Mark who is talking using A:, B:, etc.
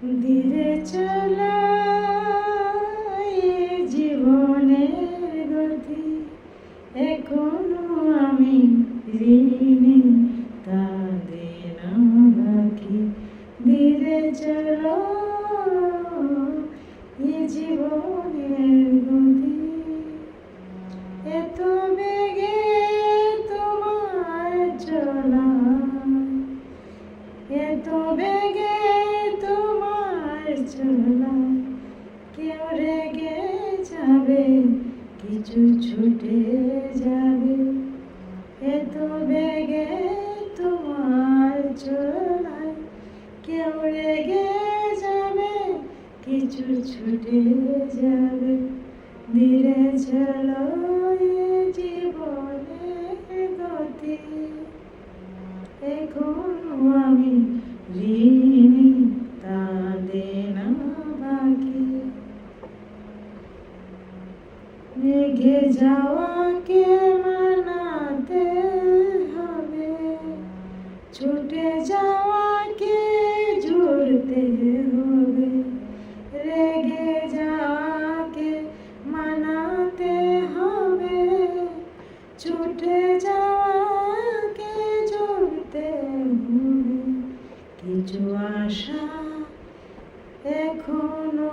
A: ধীরে চালাই জীবনের গতি, এখনো আমি ঋণী তাদের না বাকি। ধীরে চলো জীবনের গতি, এত বেগে তোমার চলা, এত বেগে তোমার চলা, কেউ রেগে যাবে, কিছু ছুটে যাবে। এত বেগে তোমার চলায় কেউ রেগে যাবে, কিছু ছুটে যাবে। ধীরে চলো জীবনের গতি, এখনো আমি ঋণী তাদের না বাকি। রেগে যাওয়াকে মানাতে হবে, ছুটে যাওয়াকে জুড়তে হবে। রেগে যাওয়াকে মানাতে হবে, ছুটে যাওয়াকে জুড়তে হবে। কিছু আশা এখনো